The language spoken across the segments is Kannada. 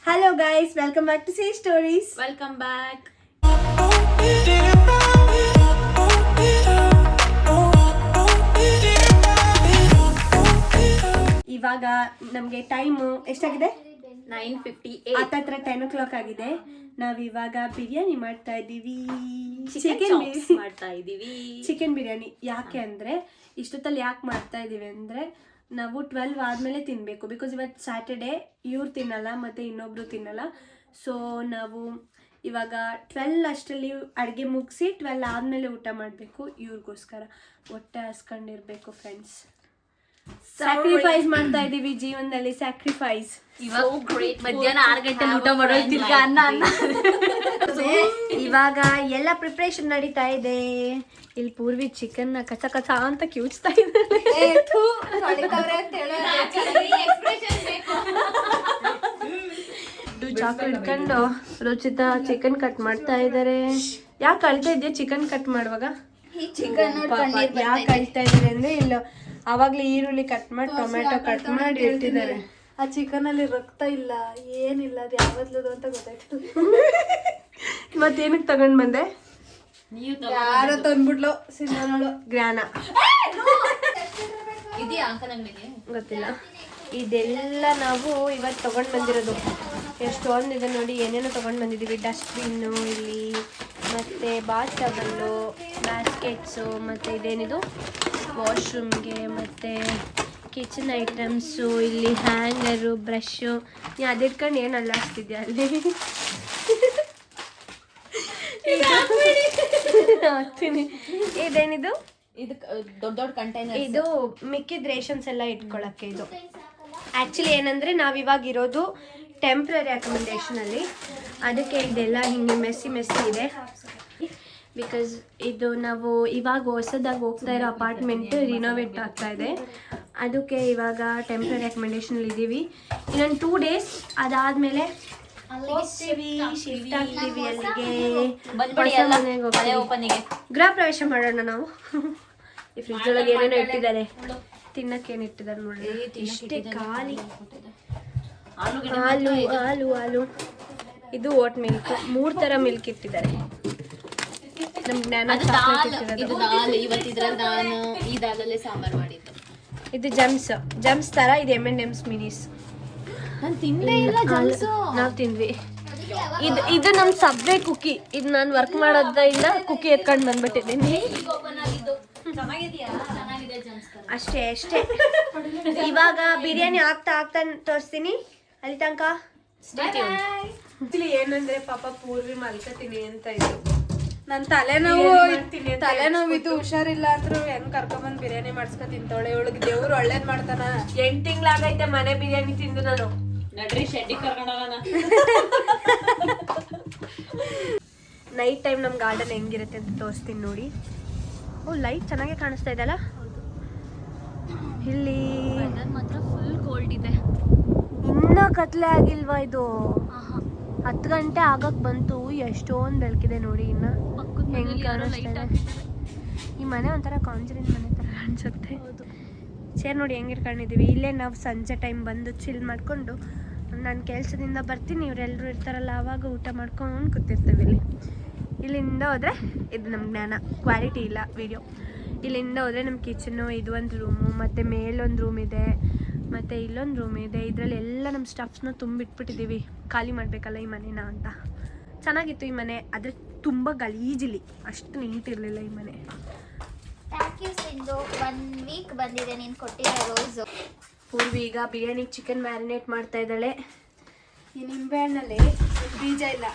Hello guys, welcome back to Say Stories. Welcome back. ಇವಾಗ ನಮಗೆ ಟೈಮು ಎಷ್ಟಾಗಿದೆ? 9:58. ಹತ್ತತ್ರ 10 o'clock ಆಗಿದೆ. ನಾವಿವಾಗ ಬಿರಿಯಾನಿ ಮಾಡ್ತಾ ಇದ್ದೀವಿ. ಚಿಕನ್ ಬಿರಿಯಾನಿ. ಯಾಕೆ ಅಂದರೆ ಇಷ್ಟೊತ್ತಲ್ಲಿ ಯಾಕೆ ಮಾಡ್ತಾ ಇದ್ದೀವಿ ಅಂದರೆ ನಾವು 12 ಆದಮೇಲೆ ತಿನ್ನಬೇಕು. ಬಿಕಾಸ್ ಇವತ್ತು ಸ್ಯಾಟರ್ಡೇ, ಇವ್ರು ತಿನ್ನಲ್ಲ ಮತ್ತು ಇನ್ನೊಬ್ರು ತಿನ್ನಲ್ಲ. ಸೊ ನಾವು ಇವಾಗ 12 ಅಷ್ಟರಲ್ಲಿ ಅಡುಗೆ ಮುಗಿಸಿ 12 ಆದಮೇಲೆ ಊಟ ಮಾಡಬೇಕು. ಇವ್ರಿಗೋಸ್ಕರ ಹೊಟ್ಟೆ ಹಸ್ಕೊಂಡಿರ್ಬೇಕು ಫ್ರೆಂಡ್ಸ್. ಸ್ಯಾಕ್ರಿಫೈಸ್ ಮಾಡ್ತಾ ಇದೀವಿ ಜೀವನದಲ್ಲಿ. ಸ್ಯಾಕ್ರಿಫೈಸ್. ಮಧ್ಯಾಹ್ನ 6 ಗಂಟೆ ಊಟ ಮಾಡೋದು ಅನ್ನ ಇವಾಗ ಎಲ್ಲ ಪ್ರಿಪ್ರೇಷನ್ ನಡೀತಾ ಇದೆ. ಇಲ್ಲಿ ಪೂರ್ವಿ ಚಿಕನ್ ಕಚ ಕಚ ಅಂತ ಕಿವುಚ್ತಾ ಇದ್ದಾರೆ. ಚಾಕು ಇಟ್ಕೊಂಡು ರುಚಿತ ಚಿಕನ್ ಕಟ್ ಮಾಡ್ತಾ ಇದ್ದಾರೆ. ಯಾಕೆ ಅಳ್ತಾ ಇದೆಯಾ ಚಿಕನ್ ಕಟ್ ಮಾಡುವಾಗ? ಯಾಕೆ ಅಳ್ತಾ ಇದ್ದಾರೆ ಅಂದ್ರೆ ಇಲ್ಲ ಅವಾಗ್ಲೇ ಈರುಳ್ಳಿ ಕಟ್ ಮಾಡಿ ಟೊಮೆಟೊ ಕಟ್ ಮಾಡಿ ಇಟ್ಟಿದ್ದಾರೆ. ಆ ಚಿಕನ್ ಅಲ್ಲಿ ರಕ್ತ ಇಲ್ಲ, ಏನಿಲ್ಲ, ಅದು ಯಾವತ್ತದು ಅಂತ ಗೊತ್ತಾಯ್ತು. ಮತ್ತೇನಕ್ಕೆ ತಗೊಂಡ್ ಬಂದೆ? ಯಾರೋ ತಂದ್ಬಿಟ್ಲು ಸಿನಿಮಾಗಳು. ಜ್ಞಾನ ಇದೆಯಾ ಅಂಕಲ್ ಅಂಗಡಿಗೆ ಗೊತ್ತಿಲ್ಲ. ಇದೆಲ್ಲ ನಾವು ಇವತ್ತು ತಗೊಂಡ್ ಬಂದಿರೋದು. ಎಷ್ಟೊಂದಿದೆ ನೋಡಿ, ಏನೇನೋ ತಗೊಂಡ್ ಬಂದಿದ್ದೀವಿ. ಡಸ್ಟ್ಬಿನ್ನು ಇಲ್ಲಿ, ಮತ್ತೆ ಬಾತ್ ಟಬಲ್ಲು, ಬ್ಯಾಸ್ಕೆಟ್ಸು, ಮತ್ತು ಇದೇನಿದು ವಾಶ್ರೂಮ್ಗೆ, ಮತ್ತು ಕಿಚನ್ ಐಟಮ್ಸು, ಇಲ್ಲಿ ಹ್ಯಾಂಗರು, ಬ್ರಷು. ನೀ ಅದಿಟ್ಕೊಂಡು ಏನು ಅಲ್ಲಾಡ್ತಿದ್ಯಾ ಅಲ್ಲಿ? ಹಾಕ್ತೀನಿ. ಇದೇನಿದು? ಇದು ದೊಡ್ಡ ದೊಡ್ಡ ಕಂಟೈನರ್. ಇದು ಮಿಕ್ಕಿದ ರೇಷನ್ಸ್ ಎಲ್ಲ ಇಟ್ಕೊಳಕ್ಕೆ. ಇದು ಆ್ಯಕ್ಚುಲಿ ಏನಂದರೆ ನಾವಿವಾಗ ಇರೋದು ಟೆಂಪ್ರರಿ ಅಕೊಮಡೇಷನಲ್ಲಿ, ಅದಕ್ಕೆ ಇದೆಲ್ಲ ಹಿಂಗೆ ಮೆಸ್ಸಿ ಇದೆ. ಬಿಕಾಸ್ ಇದು ನಾವು ಇವಾಗ ಹೊಸದಾಗಿ ಹೋಗ್ತಾ ಇರೋ ಅಪಾರ್ಟ್ಮೆಂಟ್ ರಿನೋವೇಟ್ ಆಗ್ತಾ ಇದೆ. ಅದಕ್ಕೆ ಇವಾಗ ಟೆಂಪ್ರರಿ ಅಕೊಮಡೇಷನಲ್ಲಿ ಇದ್ದೀವಿ. ಇನ್ನೊಂದು 2 days ಅದಾದಮೇಲೆ ಹೋಗ್ತೀವಿ, ಶಿಫ್ಟ್ ಆಗ್ತೀವಿ ಅಲ್ಲಿಗೆ. ಗೃಹ ಪ್ರವೇಶ ಮಾಡೋಣ ನಾವು. ಈ ಫ್ರಿಜ್ ಒಳಗೆ ಏನೇನೋ ಇಟ್ಟಿದ್ದಾರೆ, ತಿನ್ನಕ್ಕೇನು ಇಟ್ಟಿದ್ದಾರೆ ನೋಡಿ. ಇಷ್ಟೇ ಖಾಲಿ. ಹಾಲು ಇದು ಓಟ್ ಮಿಲ್ಕ್. 3 ಥರ ಮಿಲ್ಕ್ ಇಟ್ಟಿದ್ದಾರೆ. ನಮ್ ಜ್ಞಾನ ಇದು ಜಮ್ಸ್ ತರ. ಇದು M&M's ಮಿನೀಸ್. ನಾವು ತಿಂದ್ವಿ. ಇದು ನಮ್ ಸಬ್ವೆ ಕುಕ್ಕಿ. ಇದು ನಾನು ವರ್ಕ್ ಮಾಡೋದ್ರಿಂದ ಕುಕ್ಕಿ ಎತ್ಕೊಂಡು ಬಂದ್ಬಿಟ್ಟಿದ್ದೀನಿ. ಅಷ್ಟೇ ಇವಾಗ ಬಿರಿಯಾನಿ ಆಗ್ತಾ ತೋರಿಸ್ತೀನಿ. ಅಲ್ಲಿ ತನಕ ಏನಂದ್ರೆ ಪಾಪ ಪೂರ್ವಿ ಮಲ್ಕತೀನಿ ಅಂತ ಇದ್ರು. ನನ್ ತಲೆನೋವು ಇದು ಹುಷಾರಿಲ್ಲ ಅಂದ್ರು ಹೆಂಗ್ ಕರ್ಕೊಂಬಂದ್ ಬಿರಿಯಾನಿ ಮಾಡ್ಸ್ಕೊಂಡ್ ತಿಂತಾಳೆ. ಇವಳಿಗೆ ದೇವ್ರು ಒಳ್ಳೇದ್ ಮಾಡ್ತಾನ. 8 ತಿಂಗಳಾಗೈತೆ ಮನೆ ಬಿರಿಯಾನಿ ತಿಂದು ನಾನು. ನಡ್ರಿ ಶೆಡ್ಡಿಗೆ ಕರ್ಕೊಂಡೋಗೋಣ. ನೈಟ್ ಟೈಮ್ ನಮ್ಮ ಗಾರ್ಡನ್ ಹೆಂಗಿರುತ್ತೆ ಅಂತ ತೋರಿಸ್ತೀನಿ ನೋಡಿ. ಓ ಲೈಟ್ ಚೆನ್ನಾಗೆ ಕಾಣಿಸ್ತಾ ಇದೆಯಲ್ಲ. ಇಲ್ಲಿ ಮಾತ್ರ ಫುಲ್ ಕೋಲ್ಡ್ ಇದೆ. ಇನ್ನೂ ಕತ್ಲೆ ಆಗಿಲ್ವಾ? ಇದು 10 ಗಂಟೆ ಆಗಕ್ಕೆ ಬಂತು. ಎಷ್ಟೊಂದು ಬೆಳಕಿದೆ ನೋಡಿ. ಇನ್ನು ಹೆಂಗೆ ಕಾಣಿಸ್ತಾ ಇದೆ. ಈ ಮನೆ ಒಂಥರ ಕಾಂಜರಿನ್ ಮನೆ ಥರ ಕಾಣಿಸುತ್ತೆ. ಚೇರ್ ನೋಡಿ ಹೆಂಗೆ ಇಟ್ಕೊಂಡಿದ್ದೀವಿ. ಇಲ್ಲೇ ನಾವು ಸಂಜೆ ಟೈಮ್ ಬಂದು ಚಿಲ್ ಮಾಡಿಕೊಂಡು, ನಾನು ಕೆಲಸದಿಂದ ಬರ್ತೀನಿ, ಇವರೆಲ್ಲರೂ ಇರ್ತಾರಲ್ಲ ಆವಾಗ ಊಟ ಮಾಡ್ಕೊಂಡು ಕೂತಿರ್ತೀವಿ ಇಲ್ಲಿ. ಇಲ್ಲಿಂದ ಹೋದರೆ ಇದು ನಮ್ಮ ಜ್ಞಾನ. ಕ್ವಾಲಿಟಿ ಇಲ್ಲ ವಿಡಿಯೋ. ಇಲ್ಲಿಂದ ಹೋದರೆ ನಮ್ಮ ಕಿಚನ್ನು, ಇದು ಒಂದು ರೂಮು, ಮತ್ತು ಮೇಲೊಂದು ರೂಮ್ ಇದೆ, ಮತ್ತು ಇಲ್ಲೊಂದು ರೂಮ್ ಇದೆ. ಇದರಲ್ಲಿ ಎಲ್ಲ ನಮ್ಮ ಸ್ಟಫ್ಸ್ನ ತುಂಬಿಟ್ಬಿಟ್ಟಿದ್ದೀವಿ. ಖಾಲಿ ಮಾಡಬೇಕಲ್ಲ ಈ ಮನೇನ ಅಂತ. ಚೆನ್ನಾಗಿತ್ತು ಈ ಮನೆ, ಆದರೆ ತುಂಬ ಗಲೀಜಿಲಿ, ಅಷ್ಟು ನೀಟ್ ಇರಲಿಲ್ಲ ಈ ಮನೆ. Thank you Sindhu. 1 ವೀಕ್ ಬಂದಿದೆ ನೀನು ಕೊಟ್ಟಿರೋ ರೋಸು. ಪೂರ್ವಿ ಈಗ ಬಿರಿಯಾನಿಗೆ ಚಿಕನ್ ಮ್ಯಾರಿನೇಟ್ ಮಾಡ್ತಾ ಇದ್ದಾಳೆ. ಈ ನಿಂಬೆಹಣ್ಣಲ್ಲಿ ಬೀಜ ಇಲ್ಲ.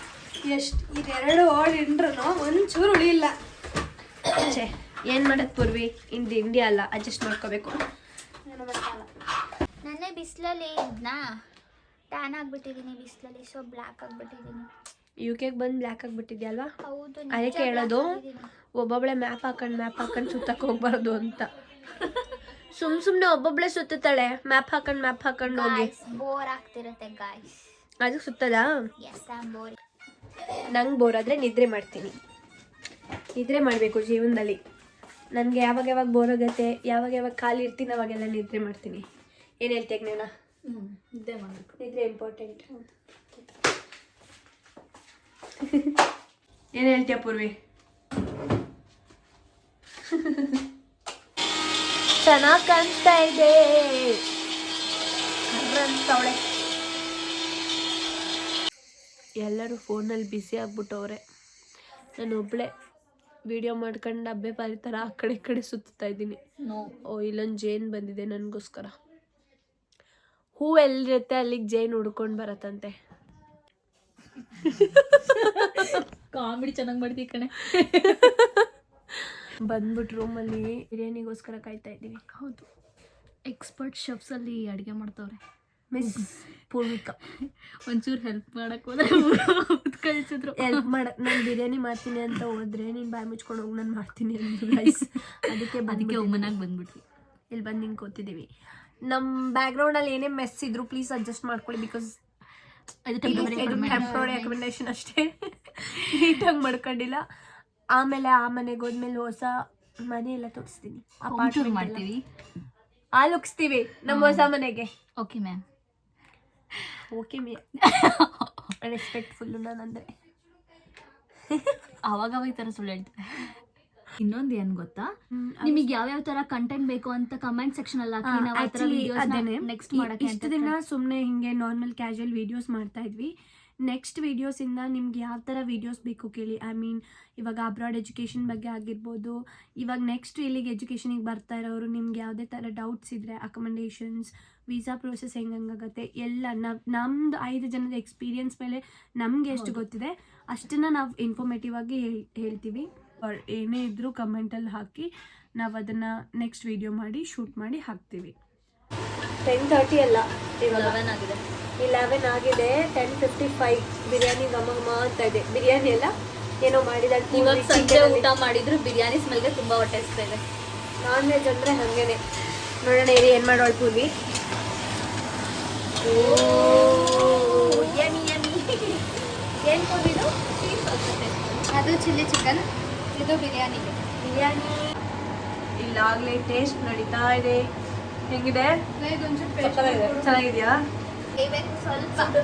ಇದೆರಡು ಹಿಂಡ್ರು ಒಂಚೂರು ಹುಳಿ ಇಲ್ಲ. ಏನು ಮಾಡೋದು ಪೂರ್ವಿ? ಇಂಡಿಯಾ ಅಲ್ಲ, ಅಡ್ಜಸ್ಟ್ ಮಾಡ್ಕೋಬೇಕು. ನನ್ನೇ ಬಿಸಿಲಲ್ಲಿ ಇದನ್ನ ಟ್ಯಾನ್ ಆಗಿಬಿಟ್ಟಿದ್ದೀನಿ ಬಿಸಿಲಲ್ಲಿ. ಸೊ ಬ್ಲ್ಯಾಕ್ ಆಗಿಬಿಟ್ಟಿದ್ದೀನಿ. UK ಬಂದು ಬ್ಲ್ಯಾಕ್ ಆಗಿಬಿಟ್ಟಿದ್ಯಲ್ವಾ? ಹೌದು. ಅದಕ್ಕೆ ಹೇಳೋದು ಒಬ್ಬೊಬ್ಬಳೆ ಮ್ಯಾಪ್ ಹಾಕೊಂಡು ಸುತ್ತಕ್ಕೆ ಹೋಗ್ಬಾರ್ದು ಅಂತ. ಸುಮ್ಮನೆ ಒಬ್ಬೊಬ್ಬಳೆ ಸುತ್ತಾಳೆ. ಮ್ಯಾಪ್ ಹಾಕೊಂಡು ಹೋಗಿ ಬೋರ್ ಆಗ್ತಿರುತ್ತೆ ಗಾಯ್ಸ್. ಅದು ಸುತ್ತದಾ? Yes, I am bore. ನಂಗೆ ಬೋರ್ ಆದರೆ ನಿದ್ರೆ ಮಾಡ್ತೀನಿ. ನಿದ್ರೆ ಮಾಡಬೇಕು ಜೀವನದಲ್ಲಿ. ನನಗೆ ಯಾವಾಗ ಬೋರ್ ಆಗುತ್ತೆ, ಯಾವಾಗ ಖಾಲಿ ಇರ್ತೀನಿ, ಅವಾಗೆಲ್ಲ ನಿದ್ರೆ ಮಾಡ್ತೀನಿ. ಏನು ಹೇಳ್ತೀಯ ಜ್ಞಾನ? ಇದೇ ಮಾಡಬೇಕು. ಇದ್ರೆ ಇಂಪಾರ್ಟೆಂಟ್. ಏನು ಹೇಳ್ತೀಯ ಪೂರ್ವಿ? ಚೆನ್ನಾಗಿ ಕಾಣಿಸ್ತಾ ಇದೆ ಅಂತವಳೆ. ಎಲ್ಲರೂ ಫೋನಲ್ಲಿ ಬ್ಯುಸಿ ಆಗ್ಬಿಟ್ಟವ್ರೆ. ನಾನು ಒಬ್ಬಳೇ ವಿಡಿಯೋ ಮಾಡ್ಕೊಂಡು ಡಬ್ಬೆ ಪಾರಿ ಥರ ಆ ಕಡೆ ಈ ಕಡೆ ಸುತ್ತಾ ಇದ್ದೀನಿ. ಓ ಇಲ್ಲೊಂದು ಜೇನು ಬಂದಿದೆ ನನಗೋಸ್ಕರ. ಹೂ ಎಲ್ಲಿರುತ್ತೆ ಅಲ್ಲಿಗೆ ಜೇನು ಹುಡ್ಕೊಂಡು ಬರತ್ತಂತೆ. ಕಾಮಿಡಿ ಚೆನ್ನಾಗಿ ಮಾಡ್ತೀವಿ ಕಣೆ. ಬಂದ್ಬಿಟ್ಟು ರೂಮಲ್ಲಿ ಬಿರಿಯಾನಿಗೋಸ್ಕರ ಕಾಯ್ತಾ ಇದ್ದೀವಿ. ಹೌದು, ಎಕ್ಸ್ಪರ್ಟ್ ಶೆಫ್ಸಲ್ಲಿ ಅಡುಗೆ ಮಾಡ್ತವ್ರೆ. ಮಿಸ್ ಪೂರ್ವಿಕಾ ಒಂಚೂರು ಹೆಲ್ಪ್ ಮಾಡಕ್ಕೆ ಹೋದ್ರೆ ಕಳಿಸಿದ್ರು. ಹೆಲ್ಪ್ ನಾನು ಬಿರಿಯಾನಿ ಮಾಡ್ತೀನಿ ಅಂತ ಹೋದ್ರೆ ನೀನು ಬಾಯಿ ಮುಚ್ಕೊಂಡು ಹೋಗಿ ನಾನು ಮಾಡ್ತೀನಿ ಅಂದ್ರು ಗೈಸ್. ಅದಕ್ಕೆ ಒಮ್ಮನಾಗಿ ಬಂದ್ಬಿಟ್ವಿ. ಇಲ್ಲಿ ಬಂದು ಹಿಂಗೆ ಕೂತಿದ್ದೀವಿ. ನಮ್ಮ ಬ್ಯಾಕ್ಗ್ರೌಂಡಲ್ಲಿ ಏನೇ ಮೆಸ್ ಇದ್ರು ಪ್ಲೀಸ್ ಅಡ್ಜಸ್ಟ್ ಮಾಡ್ಕೊಳ್ಳಿ. ಬಿಕಾಸ್ ಇದು ಟೆಂಪ್ರರಿ ಅಕೊಮಡೇಷನ್ ಅಷ್ಟೇ, ನೀಟಾಗಿ ಮಾಡ್ಕೊಂಡಿಲ್ಲ. ಆಮೇಲೆ ಆ ಮನೆಗೆ ಹೋದ್ಮೇಲೆ ಹೊಸ ಮನೆ ಎಲ್ಲ ತೋರಿಸ್ತೀನಿ, ಅಪಾರ್ಟ್ಮೆಂಟ್ ಮಾಡ್ತೀವಿ, ಲುಕ್ಸ್ತೀವಿ ನಮ್ಮ ಹೊಸ ಮನೆಗೆ. Okay ma'am. ಓಕೆ ಮೇ ರೆಸ್ಪೆಕ್ಟ್ಫುಲ್ಲು ನಾನಂದರೆ. ಅವಾಗ ಈ ಥರ ಸುಳ್ಳು ಹೇಳ್ತಾರೆ. ಇನ್ನೊಂದು ಏನು ಗೊತ್ತಾ, ನಿಮಗೆ ಯಾವ್ಯಾವ ಥರ ಕಂಟೆಂಟ್ ಬೇಕು ಅಂತ ಕಮೆಂಟ್ ಸೆಕ್ಷನ್ ಅಲ್ಲಿ ಹಾಕಿ. ನಾವು ಆ ಥರ ವಿಡಿಯೋಸ್ನ ನೆಕ್ಸ್ಟ್ ಮಾಡಕ್ಕೆ ಇಷ್ಟು ದಿನ ಸುಮ್ಮನೆ ಹಿಂಗೆ ನಾರ್ಮಲ್ ಕ್ಯಾಶುವಲ್ ವೀಡಿಯೋಸ್ ಮಾಡ್ತಾ ಇದ್ವಿ. ನೆಕ್ಸ್ಟ್ ವೀಡಿಯೋಸಿಂದ ನಿಮ್ಗೆ ಯಾವ ಥರ ವೀಡಿಯೋಸ್ ಬೇಕು ಕೇಳಿ. ಐ ಮೀನ್ ಇವಾಗ ಅಬ್ರಾಡ್ ಎಜುಕೇಷನ್ ಬಗ್ಗೆ ಆಗಿರ್ಬೋದು. ಇವಾಗ ನೆಕ್ಸ್ಟ್ ಇಲ್ಲಿಗೆ ಎಜುಕೇಷನಿಗೆ ಬರ್ತಾ ಇರೋರು ನಿಮ್ಗೆ ಯಾವುದೇ ಥರ ಡೌಟ್ಸ್ ಇದ್ದರೆ, ಅಕೊಮಡೇಷನ್ಸ್, ವೀಸಾ ಪ್ರೊಸೆಸ್ ಹೆಂಗಾಗತ್ತೆ ಎಲ್ಲ ನಮ್ಮದು 5 ಜನದ ಎಕ್ಸ್ಪೀರಿಯನ್ಸ್ ಮೇಲೆ ನಮಗೆ ಎಷ್ಟು ಗೊತ್ತಿದೆ ಅಷ್ಟನ್ನು ನಾವು ಇನ್ಫಾರ್ಮೇಟಿವ್ ಆಗಿ ಹೇಳ್ತೀವಿ. ಏನೇ ಇದ್ದರೂ ಕಮೆಂಟಲ್ಲಿ ಹಾಕಿ ನಾವು ಅದನ್ನು ನೆಕ್ಸ್ಟ್ ವೀಡಿಯೋ ಮಾಡಿ ಶೂಟ್ ಮಾಡಿ ಹಾಕ್ತೀವಿ. 10:30 ಅಲ್ಲ, ಇವಾಗ 11 ಆಗಿದೆ. 11 ಆಗಿದೆ. 10:55 ಬಿರಿಯಾನಿ ಘಮ ಅಂತ ಇದೆ. ಬಿರಿಯಾನಿ ಎಲ್ಲ ಏನೋ ಮಾಡಿದ. ಇವಾಗ ಸಂಜೆ ಊಟ ಮಾಡಿದ್ರು ಬಿರಿಯಾನಿ ಸ್ಮೆಲ್ಗೆ ತುಂಬ ಹೊಟ್ಟೆ ಹಸ್ತಾ ಇದೆ. ನಾನ್ ವೆಜ್ ಅಂದರೆ ಹಾಗೇನೆ. ನೋಡೋಣ ಇರಿ ಏನು ಮಾಡೋಳು ಪೂರ್ವಿ. ಏನು ಕೊಡಿದು? ಅದು ಚಿಲ್ಲಿ ಚಿಕನ್, ಇದು ಬಿರಿಯಾನಿಗೆ. ಬಿರಿಯಾನಿ ಇಲ್ಲಾಗಲೇ ಟೇಸ್ಟ್ ನಡೀತಾ ಇದೆ. ಹೆಂಗಿದೆ? ಚೆನ್ನಾಗಿದೆಯಾ? ಸ್ವಲ್ಪ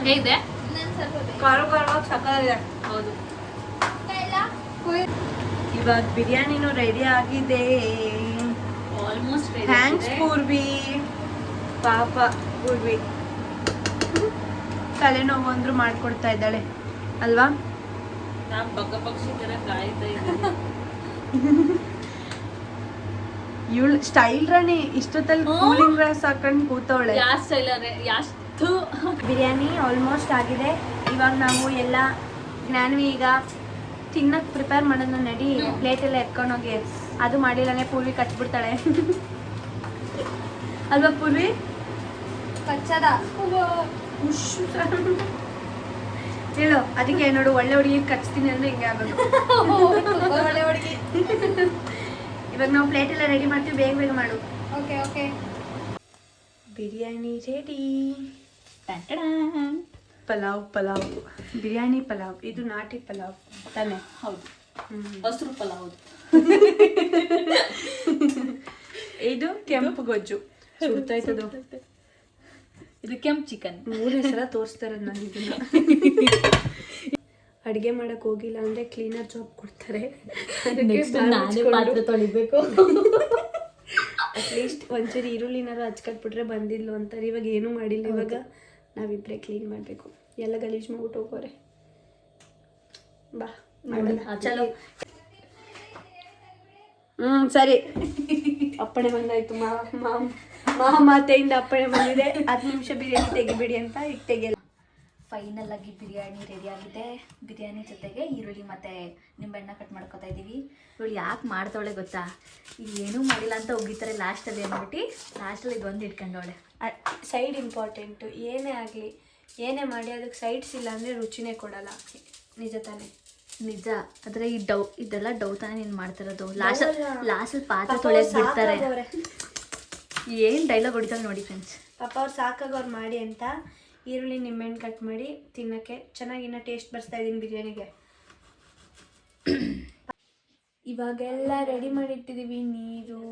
ಹೇಗಿದೆ? ಖಾರವಾಗಿ ಸಕ್ಕತ್ತಾಗಿದೆ. ಹೌದು. ಇವಾಗ ಬಿರಿಯಾನಿನೂ ರೆಡಿ ಆಗಿದೆ. Almost thanks Purvi. ಪಾಪ ಪೂರ್ವಿ ತಲೆನೋವು ಅಂದ್ರೂ ಮಾಡ್ಕೊಡ್ತಾ ಇದ್ದಾಳೆ ಅಲ್ವಾ? ನಾನು ಬಗ್ಗ ಪಕ್ಷಿ ಥರ ಕಾಯ್ತಾ ಇದ್ದೀನಿ. ಇವಳು ಸ್ಟೈಲ್ ರಾಣಿ ಇಷ್ಟೊತ್ತಲ್ಲಿ ಕೂಲಿಂಗ್ ಗ್ಲಾಸ್ ಹಾಕೊಂಡು ಕೂತವಳೆ. ಯಾವ ಸ್ಟೈಲರೇ ಎಷ್ಟು. ಬಿರಿಯಾನಿ ಆಲ್ಮೋಸ್ಟ್ ಆಗಿದೆ. ಇವಾಗ ನಾವು ಎಲ್ಲ ಜ್ಞಾನವಿ ಈಗ ತಿನ್ನಕ್ಕೆ ಪ್ರಿಪೇರ್ ಮಾಡೋಣ. ನಡಿ ಪ್ಲೇಟೆಲ್ಲ ಎತ್ಕೊಂಡೋಗಿ. ಅದು ಮಾಡಿಲ್ಲನೇ ಪೂರ್ವಿ ಕಚ್ಬಿಡ್ತಾಳೆ ಅಲ್ವಾ ಪೂರ್ವಿ? ಕಚ್ಚದ ಹೇಳು. ಅದಕ್ಕೆ ನೋಡು, ಒಳ್ಳೆ ಹುಡುಗಿ ಕಚ್ತೀನಿ ಅಂದ್ರೆ ಹಿಂಗೆ ಆಗೋದು. ಒಳ್ಳೆ ಹುಡುಗಿ. ಇವಾಗ ನಾವು ಪ್ಲೇಟ್ ಎಲ್ಲ ರೆಡಿ ಮಾಡ್ತೀವಿ, ಬೇಗ ಬೇಗ ಮಾಡು. Okay okay. Biryani ready. Pulao biryani pulao. ಇದು ನಾಟಿ ಪಲಾವ್ ತಾನೆ? ಹೌದು, ಹಸಿರು ಪಲಾವ್. ಹೌದು. ಇದು ಕೆಂಪು ಗೊಜ್ಜು. ಸುಡ್ತಾಯ್ತದು. ಇದು ಕೆಂಪು ಚಿಕನ್. 3 ಹೆಸರ ತೋರಿಸ್ತಾರೆ ನಾನು ಇದನ್ನ. ಅಡುಗೆ ಮಾಡಕ್ ಹೋಗಿಲ್ಲ ಅಂದ್ರೆ ಕ್ಲೀನರ್ ಜಾಬ್ ಕೊಡ್ತಾರೆ. ನಾನೇ ಪಾತ್ರೆ ತೊಳಿಬೇಕು. ಅಟ್ಲೀಸ್ಟ್ ಒಂಚೂರು ಈರುಳ್ಳಿನಾರು ಹಚ್ಕಟ್ಬಿಟ್ರೆ ಬಂದಿಲ್ಲ ಅಂತಾರೆ. ಇವಾಗ ಏನೂ ಮಾಡಿಲ್ಲ. ಇವಾಗ ನಾವಿಬ್ಬರೇ ಕ್ಲೀನ್ ಮಾಡಬೇಕು. ಎಲ್ಲ ಗಲೀಜು ಮಾಡ್ಬಿಟ್ಟು ಹೋಗೋರೆ. ಬಾ ಮಾಡೋಣ. ಚಲೋ. ಸರಿ. ಅಪ್ಪಣೆ ಬಂದಾಯ್ತು. ಮಾತೆಯಿಂದ ಅಪ್ಪಣೆ ಬಂದಿದೆ. 10 ನಿಮಿಷ ಬಿರಿಯಾನಿ ತೆಗಿಬಿಡಿ ಅಂತ. ಈಗ ತೆಗಿಯಲ್ಲ. ಫೈನಲ್ ಆಗಿ ಬಿರಿಯಾನಿ ರೆಡಿ ಆಗಿದೆ. ಬಿರಿಯಾನಿ ಜೊತೆಗೆ ಈರುಳ್ಳಿ ಮತ್ತು ನಿಂಬೆಹಣ್ಣ ಕಟ್ ಮಾಡ್ಕೊತಾ ಇದ್ದೀವಿ. ಇವಳು ಯಾಕೆ ಮಾಡ್ತಾವಳೆ ಗೊತ್ತಾ? ಏನೂ ಮಾಡಿಲ್ಲ ಅಂತ ಹೋಗಿತಾರೆ ಲಾಸ್ಟಲ್ಲಿ ಅಂದ್ಬಿಟ್ಟು ಲಾಸ್ಟಲ್ಲಿ ಇದೊಂದು ಇಟ್ಕೊಂಡವಳೆ. Side important. ಏನೇ ಆಗಲಿ, ಏನೇ ಮಾಡಿ ಅದಕ್ಕೆ ಸೈಡ್ಸ್ ಇಲ್ಲ ಅಂದರೆ ರುಚಿನೇ ಕೊಡಲ್ಲ. ನಿಜ ತಾನೇ? ನಿಜ. ಆದರೆ ಇದೆಲ್ಲ ಡೌ ತಾನೇ ನೀನು ಮಾಡ್ತಿರೋದು. ಲಾಸ್ಟಲ್ಲಿ ಪಾತ್ರೆ ತೊಳೆಯಕ್ಕೆ ಬಿಡ್ತಾರೆ. ಏನು ಡೈಲಾಗ್ ಹೊಡಿತಾರೆ ನೋಡಿ ಫ್ರೆಂಡ್ಸ್. ಪಾಪ ಅವ್ರು ಸಾಕಾಗೋರು ಮಾಡಿ ಅಂತ ಈರುಳ್ಳಿ ನಿಂಬೆಹಣ್ಣು ಕಟ್ ಮಾಡಿ ತಿನ್ನೋಕ್ಕೆ ಚೆನ್ನಾಗಿ ಇನ್ನೂ ಟೇಸ್ಟ್ ಬರ್ಸ್ತಾ ಇದ್ದೀನಿ ಬಿರಿಯಾನಿಗೆ. ಇವಾಗೆಲ್ಲ ರೆಡಿ ಮಾಡಿಟ್ಟಿದ್ದೀವಿ, ನೀರು,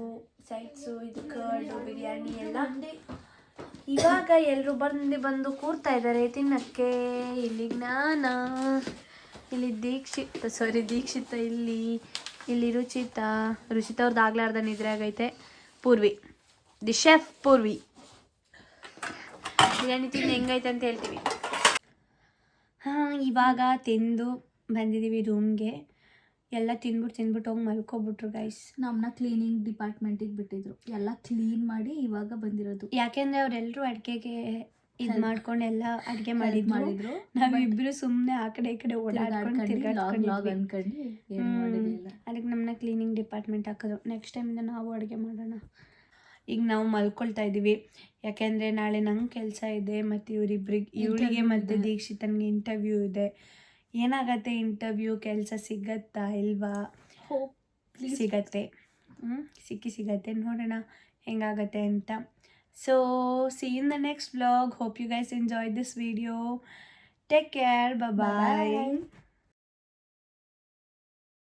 ಸೈಡ್ಸು, ಇದು ಕರ್ಡು, ಬಿರಿಯಾನಿ ಎಲ್ಲ. ಇವಾಗ ಎಲ್ಲರೂ ಬಂದು ಕೂರ್ತಾ ಇದ್ದಾರೆ ತಿನ್ನಕ್ಕೆ. ಇಲ್ಲಿ ಜ್ಞಾನ, ಇಲ್ಲಿ ದೀಕ್ಷಿತ, ಇಲ್ಲಿ ರುಚಿತಾ ಅವ್ರದ್ದು ಆಗ್ಲಾರ್ದ ನಿದ್ರೆ ಆಗೈತೆ. Purvi, the chef Purvi. ಬಿರಿಯಾನಿ ತಿಂದು ಹೆಂಗೈತೆ ಅಂತ ಹೇಳ್ತೀವಿ. ಇವಾಗ ತಿಂದು ಬಂದಿದ್ದೀವಿ ರೂಮ್ಗೆ. ಎಲ್ಲ ತಿಂದ್ಬಿಟ್ಟು ಹೋಗಿ ಮಲ್ಕೊಬಿಟ್ರು ಗೈಸ್. ನಮ್ಮನ್ನ ಕ್ಲೀನಿಂಗ್ ಡಿಪಾರ್ಟ್ಮೆಂಟಿಗೆ ಬಿಟ್ಟಿದ್ರು, ಎಲ್ಲ ಕ್ಲೀನ್ ಮಾಡಿ ಇವಾಗ ಬಂದಿರೋದು. ಯಾಕೆಂದರೆ ಅವರೆಲ್ಲರೂ ಅಡುಗೆಗೆ ಇದು ಮಾಡ್ಕೊಂಡು ಎಲ್ಲ ಅಡುಗೆ ಮಾಡಿದ್ರು. ನಾವಿಬ್ಬರು ಸುಮ್ಮನೆ ಆ ಕಡೆ ಈ ಕಡೆ ಓಡಾಡ್ಕೊಂಡು ಅದಕ್ಕೆ ನಮ್ಮನ್ನ ಕ್ಲೀನಿಂಗ್ ಡಿಪಾರ್ಟ್ಮೆಂಟ್ ಹಾಕೋದು. ನೆಕ್ಸ್ಟ್ ಟೈಮಿಂದ ನಾವು ಅಡುಗೆ ಮಾಡೋಣ. ಈಗ ನಾವು ಮಲ್ಕೊಳ್ತಾ ಇದ್ದೀವಿ, ಯಾಕೆಂದರೆ ನಾಳೆ ನಂಗೆ ಕೆಲಸ ಇದೆ, ಮತ್ತು ಇವಳಿಗೆ ಮತ್ತು ದೀಕ್ಷಿತನಿಗೆ ಇಂಟರ್ವ್ಯೂ ಇದೆ. ಏನಾಗತ್ತೆ ಇಂಟರ್ವ್ಯೂ, ಕೆಲಸ ಸಿಗತ್ತಾ ಇಲ್ವಾ? ಸಿಗತ್ತೆ, ಸಿಗತ್ತೆ. ನೋಡೋಣ ಹೆಂಗಾಗತ್ತೆ ಅಂತ. So see you in the next vlog. Hope you guys enjoyed this video. Take care. Bye bye.